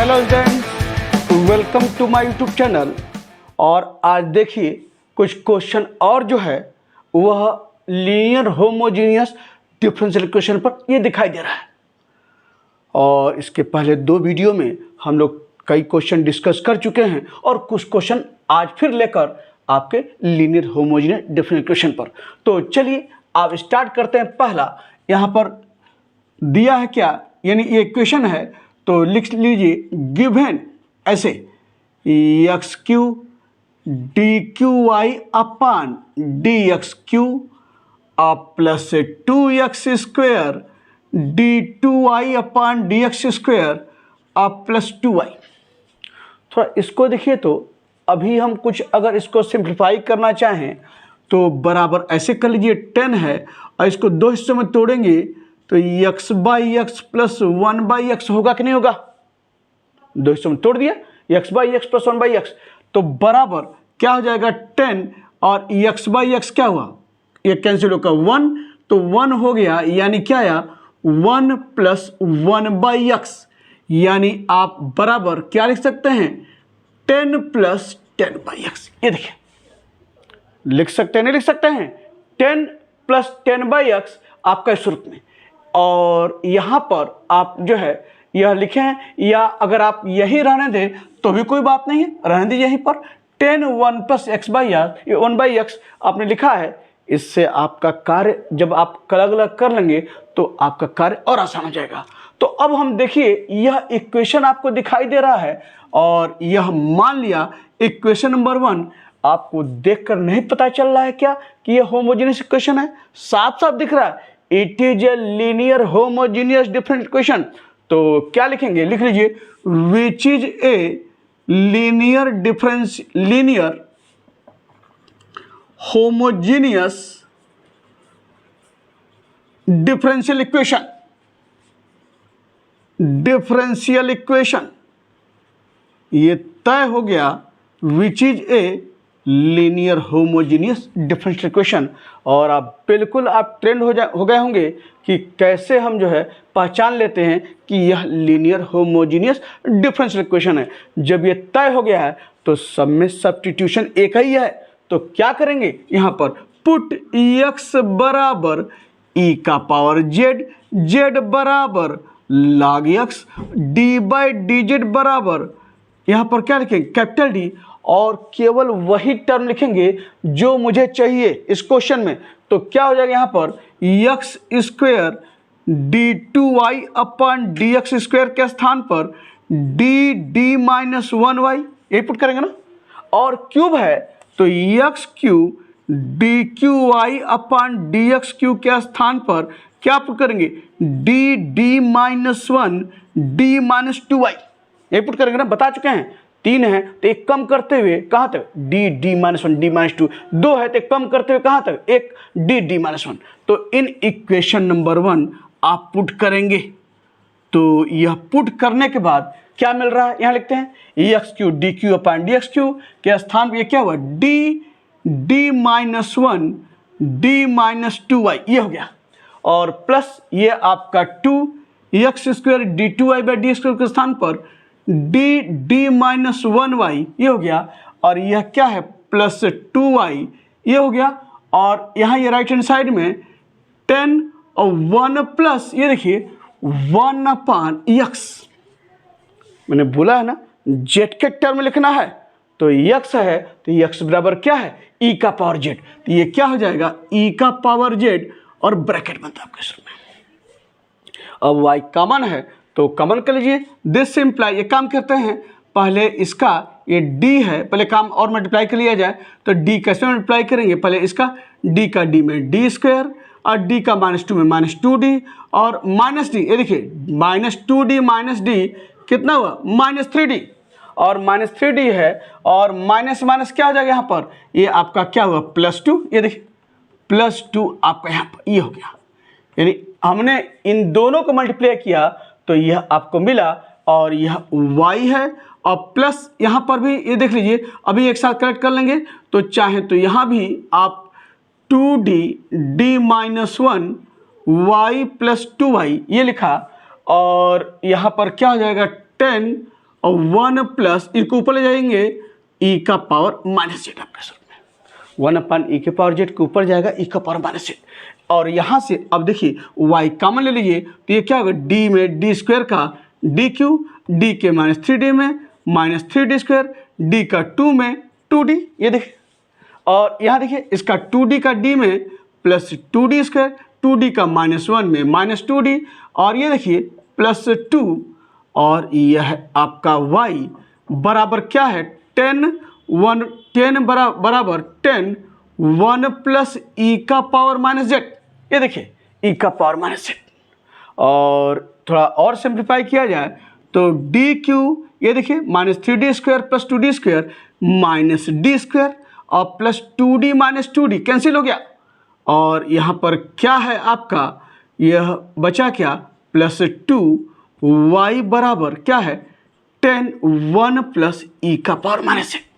Hello student, welcome to my YouTube channel. और आज देखिए कुछ क्वेश्चन और जो है वह लीनियर होमोजीनियस डिफरेंशियल इक्वेशन पर ये दिखाई दे रहा है। और इसके पहले दो वीडियो में हम लोग कई क्वेश्चन डिस्कस कर चुके हैं और कुछ क्वेश्चन आज फिर लेकर आपके लीनियर होमोजीनियस डिफरेंशियल इक्वेशन पर। तो चलिए आप स्टार्ट करते हैं। पहला यहाँ पर दिया है क्या, यानी ये इक्वेशन है, तो लिख लीजिए गिवन ऐसे x cube d cube y upon d x cube plus 2x square d two y upon d x square plus 2y। थोड़ा इसको देखिए, तो अभी हम कुछ अगर इसको सिंप्लीफाई करना चाहें तो बराबर ऐसे कर लीजिए 10 है और इसको दो हिस्सों में तोड़ेंगे तो x by x plus 1 by x होगा कि नहीं होगा। दो हिस्सों में तोड़ दिया x by x plus 1 by x, तो बराबर क्या हो जाएगा 10 और x बाई एक्स क्या हुआ, ये कैंसिल होगा 1, तो 1 हो गया, यानी क्या आया 1 प्लस 1 बाई एक्स, यानी आप बराबर क्या लिख सकते हैं 10 प्लस 10 बाई एक्स। ये देखिए लिख सकते हैं, नहीं लिख सकते हैं 10 प्लस 10 बाई एक्स आपका इस रूप में। और यहाँ पर आप जो है यह लिखें, या अगर आप यही रहने दें तो भी कोई बात नहीं है, रहने दीजिए यहीं पर 10 1 प्लस एक्स बाई एक्स, ये 1 बाई एक्स आपने लिखा है। इससे आपका कार्य जब आप अलग अलग कर लेंगे तो आपका कार्य और आसान हो जाएगा। तो अब हम देखिए यह इक्वेशन आपको दिखाई दे रहा है और यह मान लिया इक्वेशन नंबर 1। आपको देखकर नहीं पता चल रहा है क्या कि यह होमोजेनियस इक्वेशन है, साफ साफ दिख रहा है, it is a linear homogeneous differential equation. तो क्या लिखेंगे, लिख लीजिए which is a linear homogeneous differential equation. ये तय हो गया which is a linear homogeneous differential equation. और आप बिल्कुल आप ट्रेंड हो गए होंगे कि कैसे हम जो है पहचान लेते हैं कि यह लीनियर होमोजीनियस डिफरेंशियल इक्वेशन है। जब ये तय हो गया है तो सब में सब्स्टिट्यूशन एक ही है, तो क्या करेंगे यहाँ पर पुट x बराबर e का पावर z बराबर log x d by D Z बराबर यहाँ पर क्या लिखेंगे कैपिटल D, और केवल वही टर्म लिखेंगे जो मुझे चाहिए इस क्वेश्चन में। तो क्या हो जाएगा यहाँ पर x square d two y upon d x square के स्थान पर डी डी माइनस 1y, ये पुट करेंगे ना। और क्यूब है तो x cube d cube y upon d x cube के स्थान पर क्या पुट करेंगे D D minus 1 D minus 2y, ये पुट करेंगे ना। बता चुके हैं 3 है तो एक कम करते हुए कहाँ तक D D minus 1 D minus 2, 2 है तो एक कम करते हुए कहाँ तक एक डी डी माइनस 1। तो इन इक्वेशन नंबर 1 आप पुट करेंगे, तो यह पुट करने के बाद क्या मिल रहा है यहाँ लिखते हैं x cube d cube upon d x cube के स्थान पर ये क्या हुआ D D minus 1 D minus 2y, ये हो गया। और प्लस ये आपका 2 x square d two y by d square के स्थान पर डी डी माइनस 1y, ये हो गया। और यह क्या है प्लस 2y, ये हो गया। और यहाँ ये राइट हैंड साइड में 10 और 1 प्लस ये देखिए 1 अपान x, मैंने बोला है ना जेड के टर्म में लिखना है, तो x है तो x बराबर क्या है e का पावर z, तो ये क्या हो जाएगा e का पावर z और ब्रैकेट बनता है आपके इसमें। अब y कॉमन है तो कॉमन कर लीजिए, दिस सिंप्लाई, ये काम करते हैं पहले इसका ये d है, पहले काम और मल्टीप्लाई कर लिया जाए तो d कैसे मल्टीप्लाई करेंगे, पहले इसका d का d में d स्क्वायर और d का -2 में -2d और -d, ये देखिए -2d माइनस d कितना हुआ -3d, और -3d है और माइनस माइनस क्या हो जाएगा यहाँ पर ये आपका क्या हुआ +2, ये देखिए +2 आपका यहाँ पर ये हो गया। यानी हमने इन दोनों को मल्टीप्लाई किया तो यह आपको मिला और यह y है, और प्लस यहाँ पर भी ये देख लीजिए अभी एक साथ करेक्ट कर लेंगे तो चाहे तो यहाँ भी आप 2d d minus 1 y plus 2y ये लिखा, और यहाँ पर क्या हो जाएगा 10 और 1 प्लस ई को ऊपर ले जाएंगे ई का पावर माइनस जेड आपके सूत्र में 1 अपन ई के पावर जेड के ऊपर जाएगा ई का पावर माइनस जेड। और यहाँ से अब देखिए y कॉमन ले लीजिए तो ये क्या होगा d में डी स्क्वायर का डी क्यू, डी के माइनस 3d में माइनस 3d स्क्वायर, डी का 2 में 2d, ये देखिए। और यहाँ देखिए इसका 2d का d में प्लस 2d स्क्वायर, 2d का -1 में माइनस 2d, और ये देखिए प्लस 2, और यह आपका y बराबर क्या है 10 बराबर 10 1 प्लस ई का पावर माइनस जेड, ये देखिए ई का पावर माइनस जेड। और थोड़ा और सिंप्लीफाई किया जाए तो डी क्यू, ये देखिए minus 3d square plus 2d square minus D square और plus 2d minus 2d cancel हो गया। और यहाँ पर क्या है आपका, यह बचा क्या प्लस 2 y बराबर क्या है 10 1 प्लस ई का पावर माइनस जेड।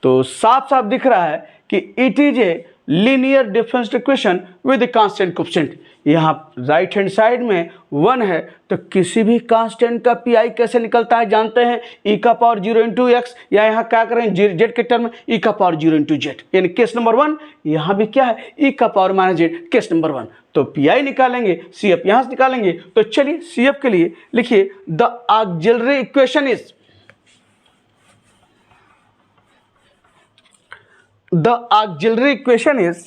तो साफ साफ दिख रहा है कि it is a linear differential equation with constant coefficient. यहाँ राइट हैंड साइड में 1 है तो किसी भी कांस्टेंट का पी आई कैसे निकलता है जानते हैं, ई का पावर 0 इंटू एक्स, या यहाँ क्या करें जेड के टर्म में ई का पावर 0 इंटू जेड, यानी केस नंबर 1। यहाँ भी क्या है ई का power minus Z case number 1। तो पी आई निकालेंगे, सी एफ यहाँ से निकालेंगे। तो चलिए सी एफ के लिए लिखिए the auxiliary equation is, the auxiliary equation is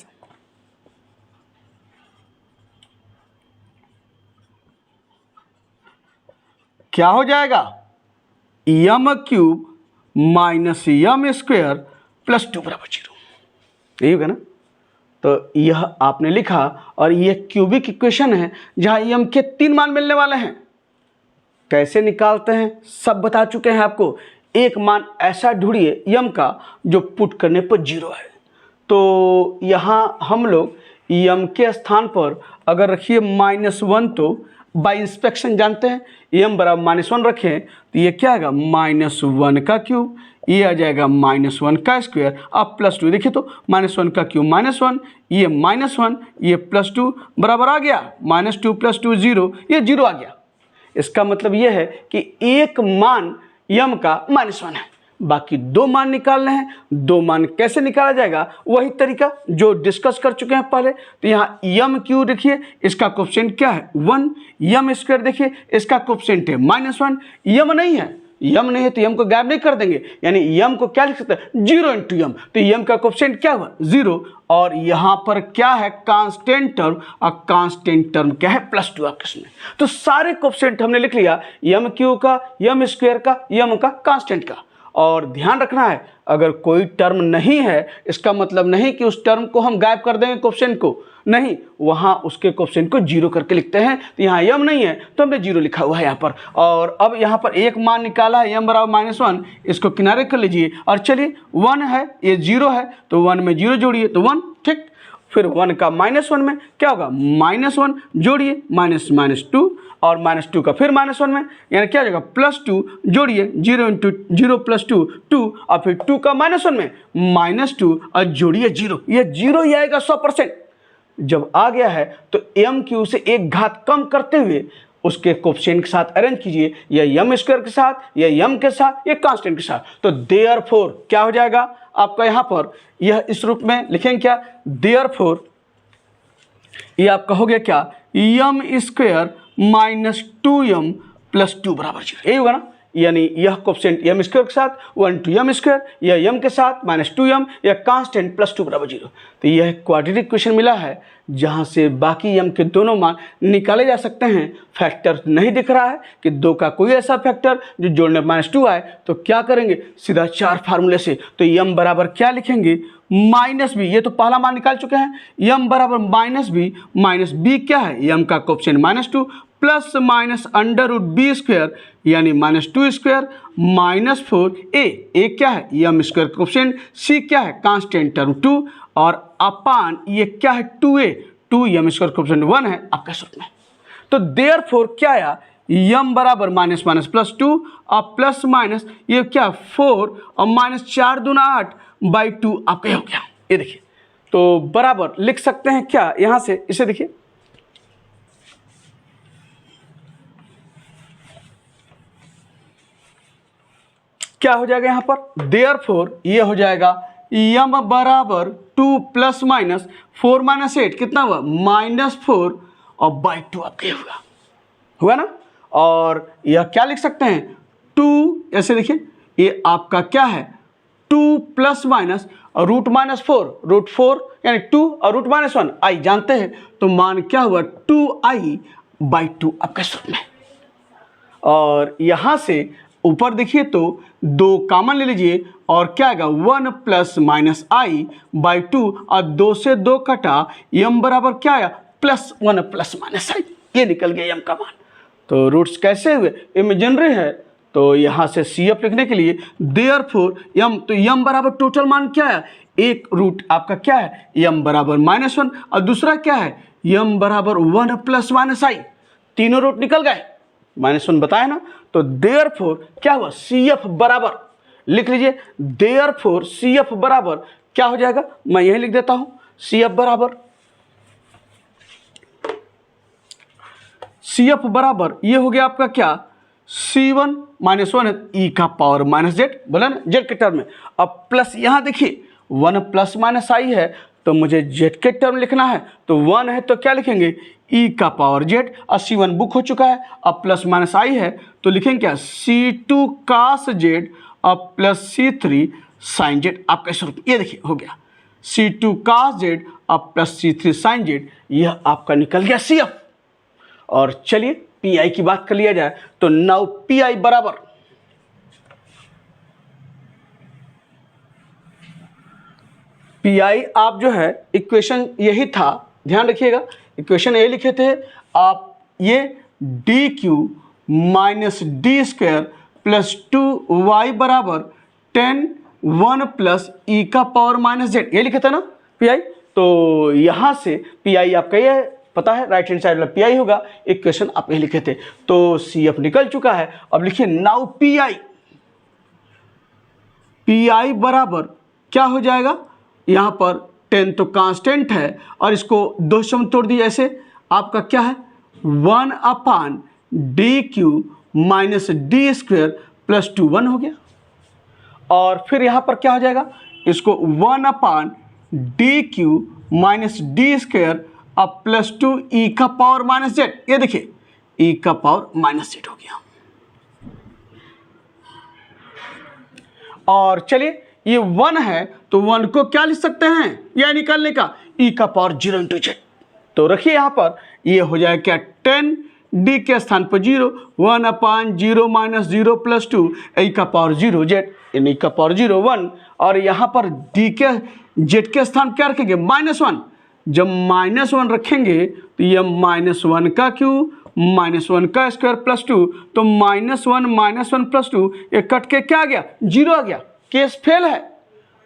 क्या हो जाएगा m cube minus m square plus 2 बराबर 0, यही होगा ना। तो यह आपने लिखा और यह क्यूबिक इक्वेशन है जहां यम के 3 मान मिलने वाले हैं। कैसे निकालते हैं सब बता चुके हैं आपको। एक मान ऐसा ढूंढिए यम का जो पुट करने पर 0 है। तो यहाँ हम लोग यम के स्थान पर अगर रखिए -1, तो बाय इंस्पेक्शन जानते हैं यम बराबर -1 रखें तो ये क्या आएगा -1 का क्यूब, ये आ जाएगा -1 का स्क्वायर, अब +2 देखिए तो -1 का क्यूब -1, ये -1, ये +2 बराबर आ गया -2 + 2 0, ये 0 आ गया। इसका मतलब ये है कि एक मान यम का -1 है, बाकी 2 मान निकालने हैं। 2 मान कैसे निकाला जाएगा वही तरीका जो डिस्कस कर चुके हैं पहले। तो यहाँ यम क्यू देखिए इसका कोएफिशिएंट क्या है 1, यम स्क्वायर देखिए इसका कोएफिशिएंट है -1, यम नहीं है, यम नहीं है तो यम को गायब नहीं कर देंगे, यानी यम को क्या लिख सकते हैं 0 इंटू यम, तो यम का कोएफिशिएंट क्या हुआ 0। और यहाँ पर क्या है कांस्टेंट टर्म, और कांस्टेंट टर्म क्या है +2 आपके इसमें। तो सारे कोएफिशिएंट हमने लिख लिया, यम क्यू का, यम स्क्वायर का, यम का, कांस्टेंट का। और ध्यान रखना है अगर कोई टर्म नहीं है इसका मतलब नहीं कि उस टर्म को हम गायब कर देंगे कोएफिशिएंट को, नहीं, वहाँ उसके कोएफिशिएंट को 0 करके लिखते हैं। तो यहाँ यम नहीं है तो हमने 0 लिखा हुआ है यहाँ पर। और अब यहाँ पर एक मान निकाला है यम बराबर -1, इसको किनारे कर लीजिए और चलिए 1 है ये 0 है तो 1 में 0 जोड़िए तो 1, ठीक। फिर 1 का -1 में क्या होगा -1 जोड़िए -2 और -2 का फिर -1 में यानी क्या हो जाएगा +2 जोड़िए 0 इंटू 0 + 2 2 और फिर 2 का -1 में -2 और जोड़िए 0, ये 0 ही आएगा 100%। जब आ गया है तो एम क्यू से एक घात कम करते हुए उसके कोएफिशिएंट के साथ अरेंज कीजिए, या यम स्क्वायर के साथ, या यम के साथ, या कांस्टेंट के साथ। तो देयरफॉर क्या हो जाएगा आपका यहाँ पर यह इस रूप में लिखेंगे क्या देयरफॉर ये आपका हो गया क्या यम स्क्वायर -2m + 2 बराबर 0, यही होगा ना। यानी यह कोएफिशिएंट यम स्क्वायर के साथ 1 टू यम स्क्वायर, या यम के साथ -2m, या कांस्टेंट +2 बराबर 0। तो यह क्वाड्रेटिक इक्वेशन मिला है जहाँ से बाकी यम के दोनों मान निकाले जा सकते हैं। फैक्टर नहीं दिख रहा है कि 2 का कोई ऐसा फैक्टर जो जोड़ने -2 आए, तो क्या करेंगे सीधा 4 फार्मूले से। तो यम बराबर क्या लिखेंगे -b, ये तो पहला मान निकाल चुके हैं, यम बराबर -b क्या है यम का coefficient -2 plus minus √b square यानी -2 स्क्वायर -4 ए क्या है यम स्क्वायर कोएफिशिएंट, सी क्या है कांस्टेंट टर्म 2 और अपान ये क्या है 2a 2 यम स्क्वायर कोएफिशिएंट 1 है आपके सूत्र में। तो देयरफॉर क्या आया यम बराबर -+2 और प्लस माइनस ये क्या 4 और -4 दूना 8/2 आपका हो गया। ये देखिए तो बराबर लिख सकते हैं क्या यहाँ से, इसे देखिए क्या हो जाएगा यहाँ पर, देयरफॉर ये हो जाएगा m बराबर 2 प्लस माइनस 4 माइनस 8 कितना हुआ -4 और बाई 2 आपके हुआ ना। और यह क्या लिख सकते हैं 2, ऐसे देखिए ये आपका क्या है 2 प्लस माइनस रूट -4 यानी 2 और रूट -1 आई जानते हैं, तो मान क्या हुआ 2i बाई 2 आपके सूत्र में। और यहाँ से ऊपर देखिए तो 2 कॉमन ले लीजिए और क्या आएगा 1 प्लस माइनस आई बाई 2 और 2 से 2 कटा m बराबर क्या आया +1 प्लस माइनस आई, ये निकल गया m का मान। तो रूट्स कैसे हुए, इमेजिनरी है, तो यहाँ से CF लिखने के लिए देयरफॉर m, तो m बराबर टोटल मान क्या है, एक रूट आपका क्या है m बराबर -1 और दूसरा क्या है m बराबर 1 प्लस माइनस आई, तीनों रूट निकल गए, -1 बताया ना। तो देयरफॉर क्या हुआ CF बराबर, लिख लीजिए देयरफॉर CF बराबर क्या हो जाएगा, मैं यही लिख देता हूँ CF बराबर ये हो गया आपका क्या C1 -1 है e का पावर -z, बोला ना z के टर्म में। अब प्लस यहाँ देखिए 1 प्लस माइनस आई है तो मुझे z के टर्म लिखना है, तो 1 है तो क्या लिखेंगे e का पावर z, और C1 बुक हो चुका है, अब प्लस माइनस आई है तो लिखेंगे क्या C2 cos z अब प्लस C3 sin z आपका स्वरूप, ये देखिए हो गया C2 cos z अब प्लस C3 sin z, यह आपका निकल गया CF। और चलिए PI की बात कर लिया जाए तो नाउ PI बराबर PI आप जो है इक्वेशन यही था, ध्यान रखिएगा इक्वेशन ये लिखे थे आप, ये DQ minus D square plus 2y बराबर 10 1 प्लस e का पावर -z, ये लिखे थे ना PI। तो यहाँ से PI आपका ये पता है राइट हैंड साइड वाला PI होगा, इक्वेशन आप ये लिखे थे, तो CF निकल चुका है। अब लिखिए नाउ PI बराबर क्या हो जाएगा, यहाँ पर 10 तो कांस्टेंट है और इसको 2 से तोड़ दिए, ऐसे आपका क्या है 1 अपान DQ minus D square plus 2 1 हो गया। और फिर यहाँ पर क्या हो जाएगा, इसको 1 अपान DQ माइनस डी स्क्वायर अब प्लस 2 e का पावर -z, ये देखिए e का पावर -z हो गया। और चलिए ये 1 है तो 1 को क्या लिख सकते हैं, यह निकालने का e का पावर 0 इंटू z, तो रखिए यहाँ पर ये हो जाएगा क्या 10 d के स्थान पर 0 1 अपान 0 माइनस 0 प्लस 2 e का पावर 0 z, e का पावर 0 1, और यहाँ पर d के z के स्थान क्या रखेंगे -1, जब -1 रखेंगे तो ये -1 का क्यूब -1 का स्क्वायर प्लस 2, तो -1 प्लस 2 ये कट के क्या आ गया 0 आ गया, केस फेल है।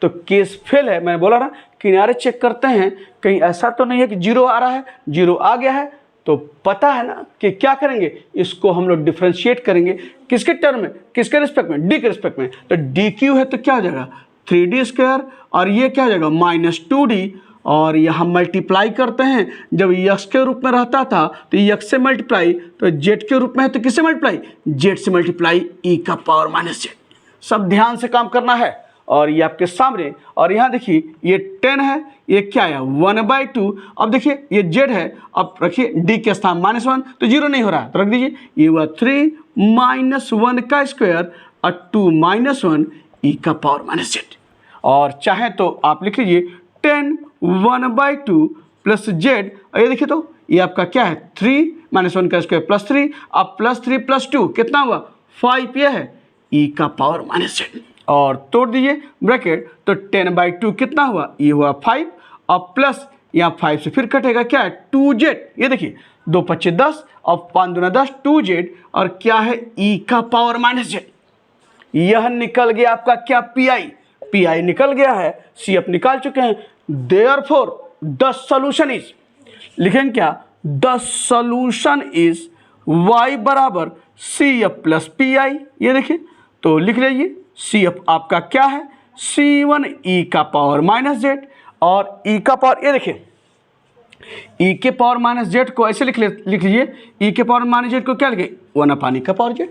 तो केस फेल है, मैंने बोला ना किनारे चेक करते हैं कहीं ऐसा तो नहीं है कि 0 आ रहा है, 0 आ गया है, तो पता है ना कि क्या करेंगे, इसको हम लोग डिफ्रेंशिएट करेंगे किसके टर्म में, किसके रिस्पेक्ट में, डी के रिस्पेक्ट में। तो DQ है तो क्या हो जाएगा 3d स्क्वायर और ये क्या हो जाएगा -2d, और यहाँ मल्टीप्लाई करते हैं, जब यक्स के रूप में रहता था तो यक्स से मल्टीप्लाई, तो जेड के रूप में है तो किससे मल्टीप्लाई, जेड से मल्टीप्लाई e का पावर -z। सब ध्यान से काम करना है और ये आपके सामने। और यहाँ देखिए ये 10 है, ये क्या आया 1/2। अब देखिए ये z है, अब रखिए d के स्थान -1 तो 0 नहीं हो रहा है तो रख दीजिए, ये हुआ 3 -1 का स्क्वायर और 2 -1 e का पावर -z। और चाहे तो आप लिख लीजिए 10 1/2 प्लस z, ये देखिए तो ये आपका क्या है 3 -1 का स्क्वायर प्लस 3, अब प्लस 3 प्लस 2 कितना हुआ 5, ये है e का पावर -z। और तोड़ दीजिए ब्रैकेट, तो 10/2 कितना हुआ, ये हुआ 5, अब प्लस यहाँ 5 से फिर कटेगा क्या है 2z, ये देखिए 2 × 5 = 10 और 5 × 10 2z, और क्या है e का पावर -z। यह निकल गया आपका क्या PI निकल गया है, CF निकाल चुके हैं। Therefore द सॉल्यूशन इज, लिखेंगे क्या द सॉल्यूशन इज y बराबर CF प्लस PI, ये देखिए तो लिख लीजिए CF आपका क्या है C1 e का पावर -z और e का पावर, ये देखिए e के पावर -z को ऐसे लिख लीजिए, e के पावर -z को क्या लिखे 1 अपान e का पावर z।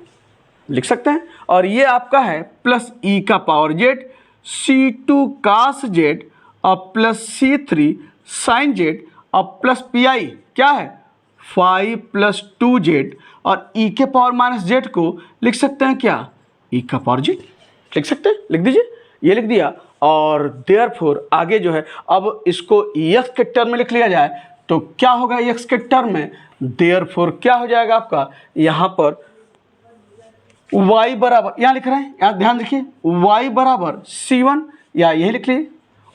लिख सकते हैं। और ये आपका है प्लस ई का power Z C2 cos Z और प्लस C3 साइन जेड और प्लस PI क्या है 5 + 2z और e के पावर माइनस जेड को लिख सकते हैं क्या e का पावर जेड लिख सकते हैं, लिख दीजिए, ये लिख दिया। और देयरफॉर आगे जो है अब इसको x के टर्म में लिख लिया जाए तो क्या होगा x के टर्म में, देयरफॉर क्या हो जाएगा आपका यहाँ पर y बराबर, यहाँ लिख रहे हैं, यहाँ ध्यान रखिए y बराबर C1 या यही लिख लीजिए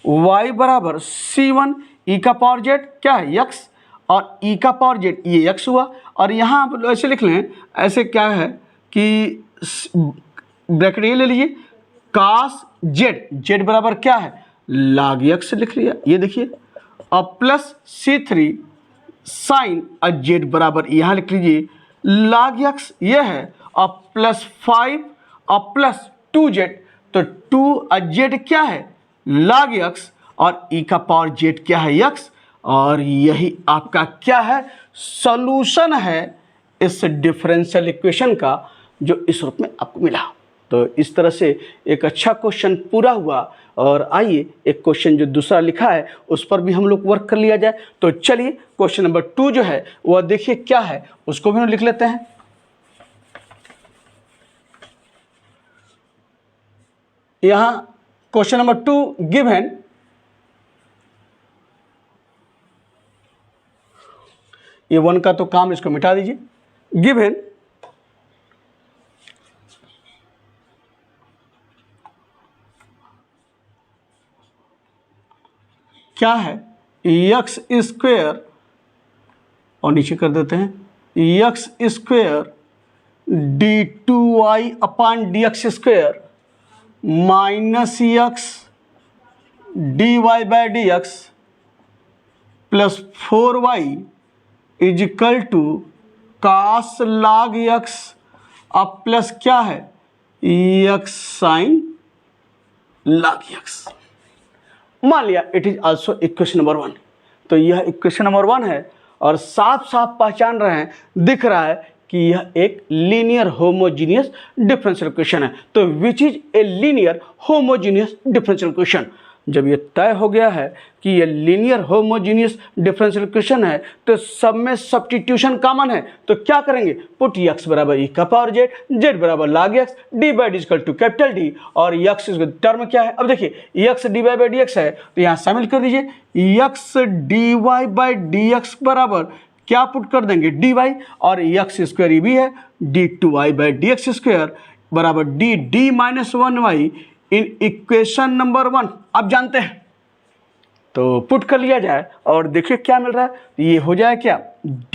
y बराबर C1 e का पावर जेड क्या है x और e का पावर जेड ये x हुआ। और यहाँ आप ऐसे लिख लें, ऐसे क्या है कि ब्रैकेट ये ले लीजिए cos जेड बराबर क्या है log x लिख लिया, ये देखिए, और प्लस C3 साइन और जेड बराबर यहाँ लिख लीजिए log x ये है और प्लस 5 और प्लस 2z, तो 2 और z क्या है log x और e का पावर z क्या है x, और यही आपका क्या है सॉल्यूशन है इस डिफरेंशियल इक्वेशन का जो इस रूप में आपको मिला। तो इस तरह से एक अच्छा क्वेश्चन पूरा हुआ। और आइए एक क्वेश्चन जो दूसरा लिखा है उस पर भी हम लोग वर्क कर लिया जाए। तो चलिए क्वेश्चन नंबर 2 जो है वह देखिए क्या है, उसको भी हम लिख लेते हैं। यहाँ क्वेश्चन नंबर 2 गिवन ये 1 का तो काम, इसको मिटा दीजिए। गिवन क्या है x स्क्वेयर और नीचे कर देते हैं x square d2y upon dx square minus x dy by dx plus 4y equal to cos log x अब प्लस क्या है x साइन log x। मान लिया it is also equation number 1। तो यह इक्वेशन नंबर 1 है और साफ साफ पहचान रहे हैं, दिख रहा है कि यह एक लीनियर होमोजीनियस डिफरेंशियल इक्वेशन है। तो which is a linear homogeneous differential equation. जब ये तय हो गया है कि ये लीनियर होमोजीनियस डिफरेंशियल इक्वेशन है तो सब में सब्स्टिट्यूशन कॉमन है, तो क्या करेंगे पुट x बराबर e का पावर जेड, जेड बराबर log x, dy equal to capital D और x टर्म क्या है। अब देखिए x dy बाई dx है तो यहाँ शामिल कर दीजिए x dy बाई dx बराबर क्या पुट कर देंगे dy और x स्क्वायर ये भी है d2y बाई dx स्क्वायर बराबर d minus 1y in equation number 1 आप जानते हैं। तो पुट कर लिया जाए और देखिए क्या मिल रहा है, ये हो जाए क्या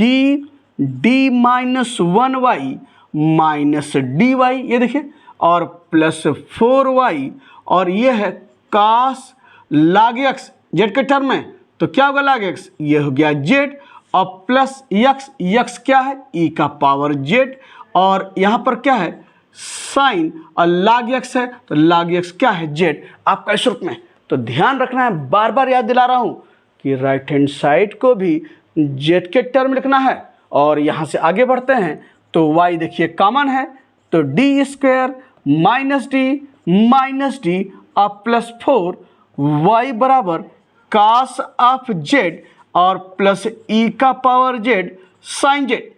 d minus 1y minus dy, ये देखिए, और प्लस 4y और ये है कास log x जेड के टर्म में, तो क्या होगा log x ये हो गया जेड और प्लस x क्या है e का पावर जेड और यहाँ पर क्या है साइन और log x है तो log x क्या है जेड आपका इस रूप में। तो ध्यान रखना है, बार बार याद दिला रहा हूं कि राइट हैंड साइड को भी जेड के टर्म लिखना है। और यहां से आगे बढ़ते हैं तो y देखिए कॉमन है तो डी स्क्वायर माइनस डी और प्लस 4 y बराबर कास ऑफ जेड और प्लस e का power z sine z.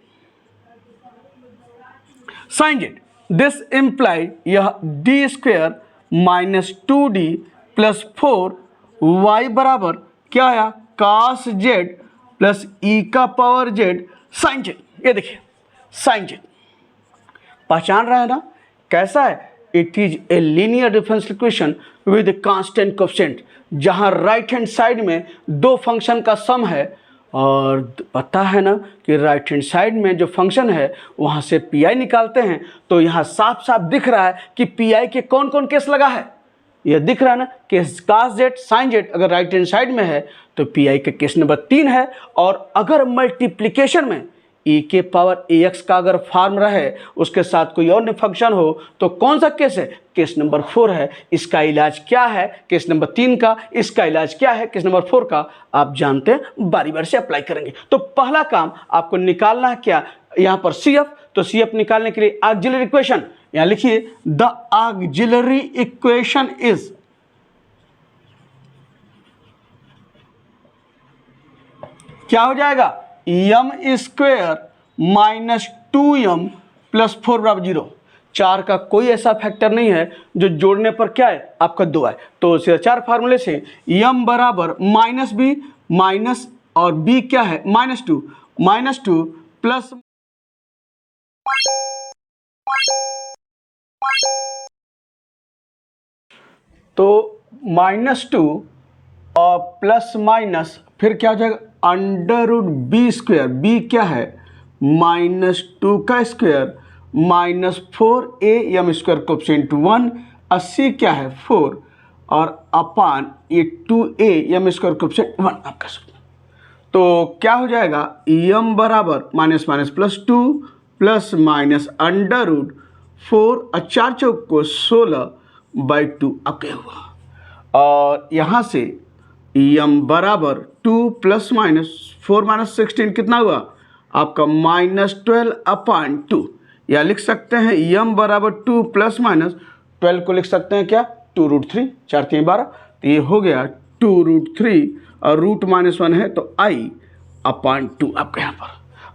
This imply यह D square minus 2d plus 4y बराबर क्या आया कास जेड प्लस e का पावर जेड साइन जेड। ये देखिए साइन जेड पहचान रहा है ना कैसा है, it is a linear differential equation with constant coefficient, जहां राइट हैंड साइड में दो फंक्शन का सम है। और पता है ना कि राइट हैंड साइड में जो फंक्शन है वहाँ से पी निकालते हैं, तो यहाँ साफ साफ दिख रहा है कि पी के कौन कौन केस लगा है। यह दिख रहा है ना कि कास जेड साइन जेड अगर राइट हैंड साइड में है तो पी का केस नंबर 3 है। और अगर मल्टीप्लिकेशन में e के पावर ax का अगर फॉर्म रहे उसके साथ कोई और फंक्शन हो तो कौन सा केस है, केस नंबर 4 है। इसका इलाज क्या है केस नंबर 3 का, इसका इलाज क्या है केस नंबर 4 का, आप जानते हैं, बारी बारी से अप्लाई करेंगे। तो पहला काम आपको निकालना है क्या, यहाँ पर CF, तो CF निकालने के लिए ऑक्सिलरी इक्वेशन यहाँ लिखिए द ऑक्सिलरी इक्वेशन इज, क्या हो जाएगा, M square minus 2m plus 4 बराबर 0। 4 का कोई ऐसा फैक्टर नहीं है जो जोड़ने पर क्या है आपका 2 है। तो सीधा 4 फार्मूले से m बराबर माइनस बी माइनस और b क्या है -2 प्लस तो -2 और प्लस माइनस फिर क्या हो जाएगा √b²। b क्या है -2 का स्क्वायर -4am² कोएफिशिएंट 1 80 क्या है 4 और अपान ये 2am² कोएफिशिएंट 1 आपका सूत्र। तो क्या हो जाएगा m बराबर माइनस माइनस +2 प्लस माइनस √4 और 4 चौक को 16/2 आपके हुआ। और यहाँ से m बराबर 2 प्लस माइनस 4 माइनस 16 कितना हुआ आपका -12/2, या लिख सकते हैं m बराबर 2 प्लस माइनस 12 को लिख सकते हैं क्या 2√3, 4 3 12, तो ये हो गया 2√3 और रूट -1 है तो i/2 आपके यहाँ पर।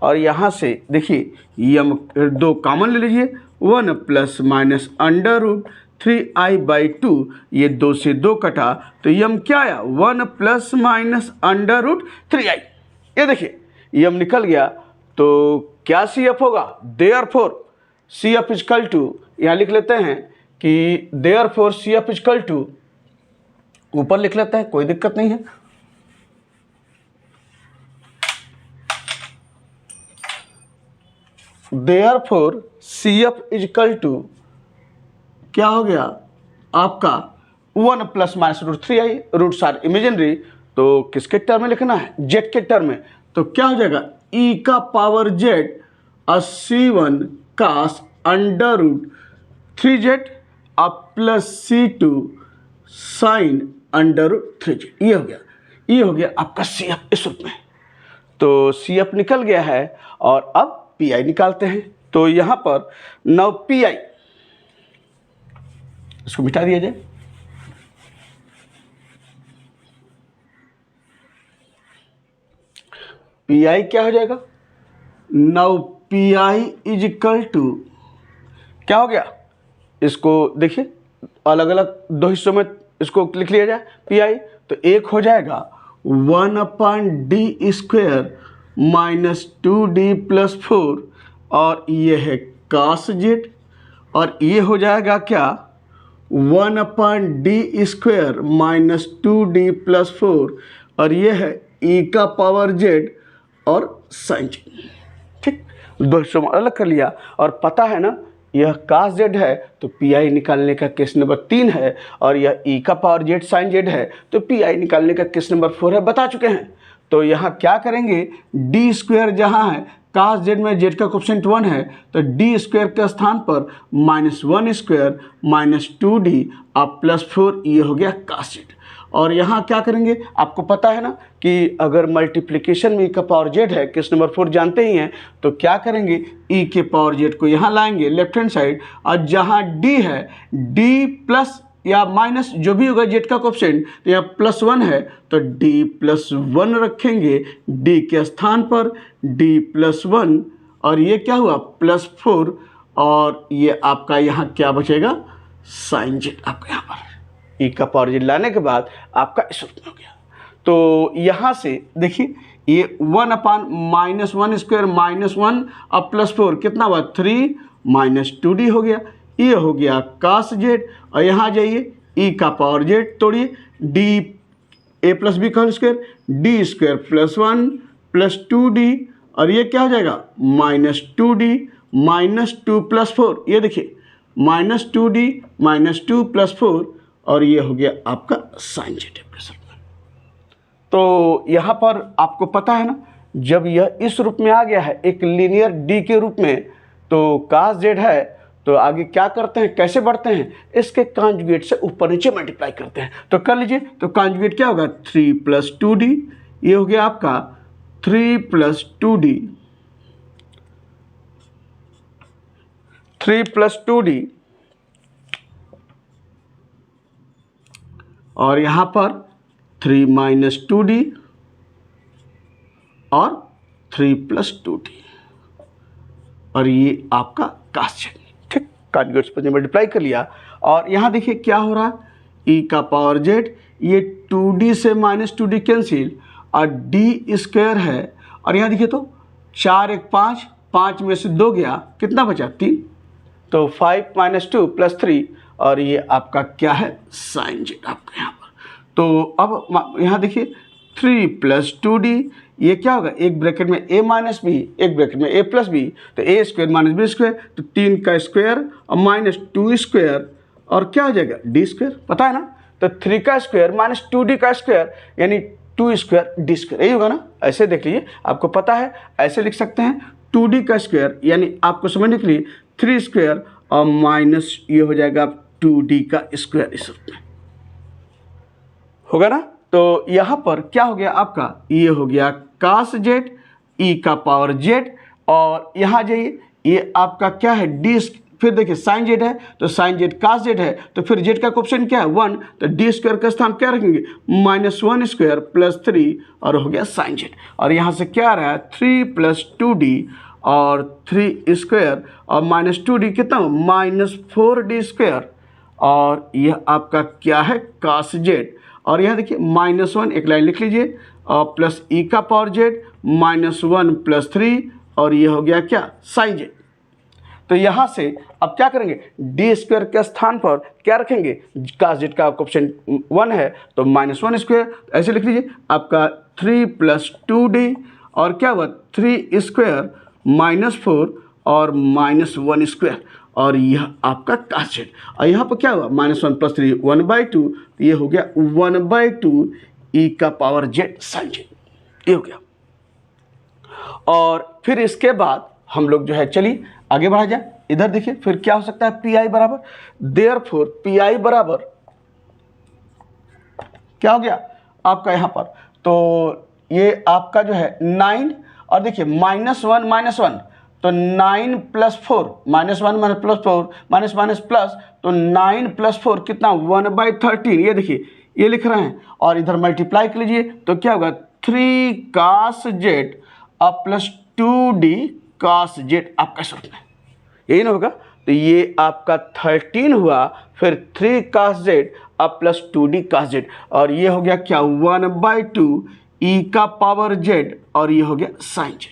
और यहाँ से देखिए m 2 कॉमन ले लीजिए 1 प्लस माइनस √3i/2, ये 2 से 2 कटा तो m क्या आया 1 प्लस माइनस √3i। ये देखिए m निकल गया तो क्या CF होगा, देयरफॉर CF इक्वल टू, यहाँ लिख लेते हैं कि देयरफॉर CF इक्वल टू, ऊपर लिख लेते हैं कोई दिक्कत नहीं है, देयरफॉर CF इक्वल टू क्या हो गया आपका 1 plus minus √3i, roots are imaginary, तो किसके टर्म में लिखना है z के टर्म में, तो क्या हो जाएगा e का पावर z 81 cos √3z अब प्लस C2 sin √3z। ये हो गया आपका CF इस रूप में। तो CF निकल गया है और अब PI निकालते हैं। तो यहाँ पर नौ PI, इसको मिटा दिया जाए, PI क्या हो जाएगा 9 PI इज इक्वल टू क्या हो गया, इसको देखिए अलग अलग 2 हिस्सों में इसको लिख लिया जाए PI, तो एक हो जाएगा 1/d² माइनस 2d प्लस 4 और ये है cos z, और ये हो जाएगा क्या 1/d² माइनस 2d प्लस 4 और ये है e का पावर z और sin z। ठीक, 2 हिस्सों में अलग कर लिया और पता है ना यह cos z है तो PI निकालने का केस नंबर 3 है, और यह e का पावर z sin z है तो PI निकालने का केस नंबर 4 है, बता चुके हैं। तो यहाँ क्या करेंगे d² जहाँ है cos z में z का कोएफिशिएंट 1 है तो d² के स्थान पर -1² माइनस 2d अब प्लस 4, ये हो गया cos z। और यहाँ क्या करेंगे आपको पता है ना कि अगर मल्टीप्लिकेशन में e का पावर z है, केस नंबर 4 जानते ही हैं, तो क्या करेंगे e के पावर z को यहाँ लाएंगे लेफ्ट हैंड साइड, और जहाँ d है d प्लस या माइनस जो भी होगा z का कोएफिशिएंट, तो यहाँ +1 है तो d +1 रखेंगे d के स्थान पर d +1, और ये क्या हुआ +4, और ये आपका यहाँ क्या बचेगा sin z आपका यहाँ पर e का पावर z लाने के बाद आपका इस रूप में हो गया। तो यहाँ से देखिए ये 1/-1² -1 अब +4 कितना हुआ 3 माइनस 2d हो गया, ये हो गया cos z, और यहाँ जाइए e का पावर z तोड़िए d a प्लस बी का whole square d² + 1 plus 2d, और ये क्या हो जाएगा -2d माइनस 2 + 4, ये देखिए -2d माइनस 2 + 4, और ये हो गया आपका sin z। तो यहाँ पर आपको पता है ना जब यह इस रूप में आ गया है एक लीनियर d के रूप में, तो cos z है तो आगे क्या करते हैं कैसे बढ़ते हैं, इसके कॉन्जुगेट से ऊपर नीचे मल्टीप्लाई करते हैं। तो कर लीजिए, तो कॉन्जुगेट क्या होगा 3 + 2d, ये हो गया आपका 3 + 2d, 3+2d और यहाँ पर 3-2d और 3+2d और ये आपका कास्ट, ठीक, कॉन्जुगेट्स पर मल्टीप्लाई कर लिया। और यहाँ देखिए क्या हो रहा है, e का पावर z, ये 2d से -2d कैंसिल और d स्क्वायर है। और यहाँ देखिए तो 4 1 5, 5 में से 2 गया, कितना बचा 3, तो 5 - 2 + 3 और ये आपका क्या है साइन z आपका यहाँ पर। तो अब यहाँ देखिए 3+2d, ये क्या होगा, एक ब्रैकेट में a - b, एक ब्रैकेट में a + b, तो a² - b², तो 3 का स्क्वायर और -2 स्क्वायर और क्या हो जाएगा d², पता है ना, तो 3 का स्क्वायर -2d का स्क्वायर यानी 2 स्क्वायर d², यही होगा ना। ऐसे देख लीजिए, आपको पता है, ऐसे लिख सकते हैं 2d का स्क्वायर यानी आपको समझने के लिए 3 स्क्वायर और माइनस ये हो जाएगा 2d का स्क्वायर, इस रूप में होगा ना। तो यहाँ पर क्या हो गया आपका, ये हो गया cos z, e का पावर z और यहाँ जाइए ये आपका क्या है d, फिर देखिए साइन z है तो साइन z cos z है, तो फिर z का कोएफिशिएंट क्या है 1, तो d² का स्थान क्या रखेंगे -1² + 3 और हो गया साइन z। और यहाँ से क्या आ रहा है 3+2d और 3² और -2d कितना -4d² और यह आपका क्या है cos z। और यहाँ देखिए -1 एक लाइन लिख लीजिए और प्लस e का पावर z -1 + 3 और ये हो गया क्या साइन z। तो यहाँ से अब क्या करेंगे, d² के स्थान पर क्या रखेंगे, cos z का कोएफिशिएंट 1 है तो -1², ऐसे लिख लीजिए आपका 3+2d और क्या हुआ 3² -4 और -1² और यह आपका cos z। और यहाँ पर क्या हुआ -1 + 3 1/2, ये हो गया 1/2 e का पावर z साइन z, ये हो गया। और फिर इसके बाद हम लोग जो है चलिए आगे बढ़ा जाए। इधर देखिए फिर क्या हो सकता है pi बराबर, देयरफॉर pi बराबर क्या हो गया आपका यहाँ पर, तो ये आपका जो है 9 और देखिए -1 तो 9 + 4 -1 + 4 माइनस प्लस, तो 9 + 4 कितना 1/13, ये देखिए ये लिख रहे हैं और इधर मल्टीप्लाई कर लीजिए तो क्या होगा 3 cos z + 2d cos z आपका स्वरूप में, यही ना होगा। तो ये आपका 13 हुआ, फिर 3 cos z + 2d cos z और ये हो गया क्या 1/2 e का पावर z और ये हो गया साइन z,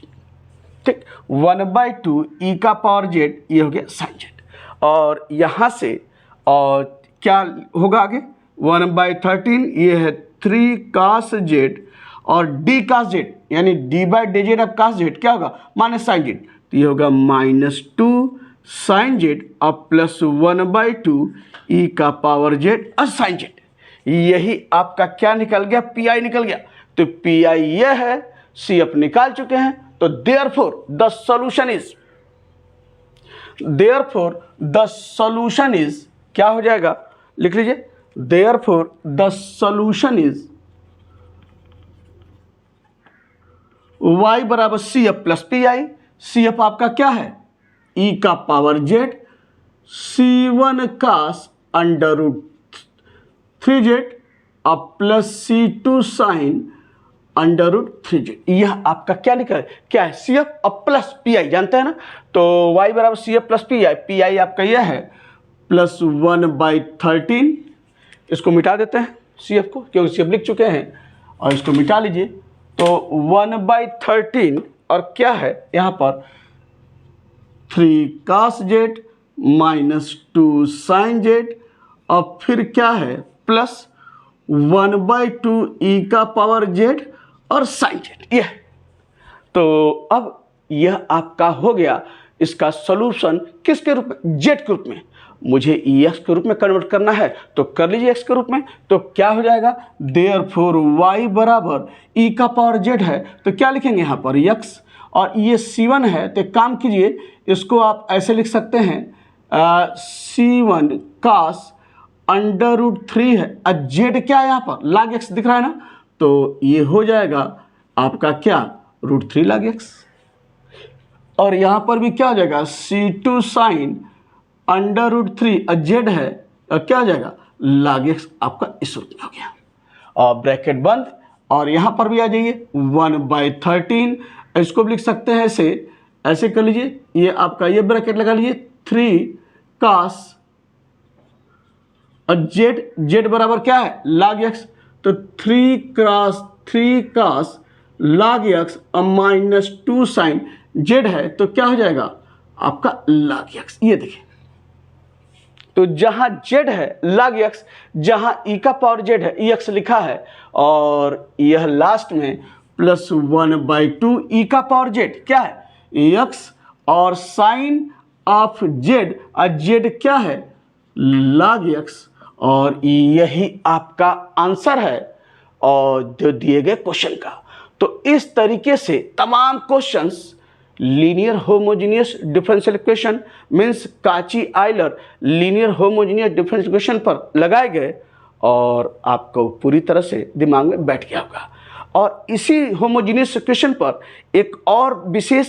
ठीक 1/2 e का पावर z, ये हो गया साइन z। और यहाँ से और क्या होगा आगे 1/13, ये है 3 cos z और d cos z यानी d/dz ऑफ cos z क्या होगा -sin z, तो ये होगा -2 sin z और +1/2 e का पावर z और sin z। यही आपका क्या निकल गया pi निकल गया। तो pi ये है, CF निकाल चुके हैं, तो देयरफॉर द सॉल्यूशन इज क्या हो जाएगा, लिख लीजिए therefore the solution is y बराबर CF + pi। CF आपका क्या है e का power z C1 cos √3z और +C2 sin √3z। यह आपका क्या निकल क्या है CF और प्लस pi, जानते हैं ना। तो y बराबर CF + pi, pi आपका यह है +1/13, इसको मिटा देते हैं CF को क्योंकि CF लिख चुके हैं और इसको मिटा लीजिए, तो 1/13 और क्या है यहाँ पर 3 cos z -2 sin z और फिर क्या है प्लस 1/2 e का पावर z और साइन z, यह। तो अब यह आपका हो गया इसका सॉल्यूशन किसके रूप में, z के रूप में। मुझे x के रूप में कन्वर्ट करना है तो कर लीजिए x के रूप में, तो क्या हो जाएगा देयरफॉर y बराबर e का पावर z है तो क्या लिखेंगे यहाँ पर x और ये C1 है, तो काम कीजिए इसको आप ऐसे लिख सकते हैं C1 cos √3 है और z क्या है यहाँ पर log x दिख रहा है ना, तो ये हो जाएगा आपका क्या √3 log x। और यहाँ पर भी क्या हो जाएगा C2 sin √3 जेड है क्या हो जाएगा log x आपका इस रूप में हो गया और ब्रैकेट बंद और यहाँ पर भी आ जाइए 1/13 इसको भी लिख सकते हैं ऐसे कर लीजिए ये आपका ये ब्रैकेट लगा लीजिए 3 cos जेड बराबर क्या है log x तो 3 cos log x -2 sin Z है तो क्या हो जाएगा आपका log x ये देखिए तो जहां z है log x जहां e का पावर z है ex लिखा है और यह लास्ट में +1/2 e का पावर z क्या है ex और साइन ऑफ z z क्या है log x और यही आपका आंसर है और जो दिए गए क्वेश्चन का। तो इस तरीके से तमाम questions linear homogeneous differential equation means Cauchy Euler linear homogeneous differential equation पर लगाए गए और आपको पूरी तरह से दिमाग में बैठ गया होगा। और इसी होमोजीनियस इक्वेशन पर एक और विशेष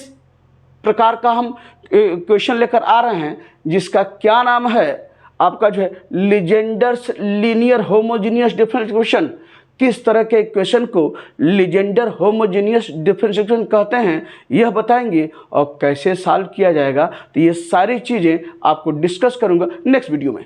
प्रकार का हम क्वेश्चन लेकर आ रहे हैं जिसका क्या नाम है आपका जो है Legendre's linear homogeneous differential equation. किस तरह के इक्वेशन को लीजेंडर होमोजेनियस डिफरेंशियल इक्वेशन कहते हैं यह बताएंगे और कैसे सॉल्व किया जाएगा। तो ये सारी चीज़ें आपको डिस्कस करूंगा नेक्स्ट वीडियो में।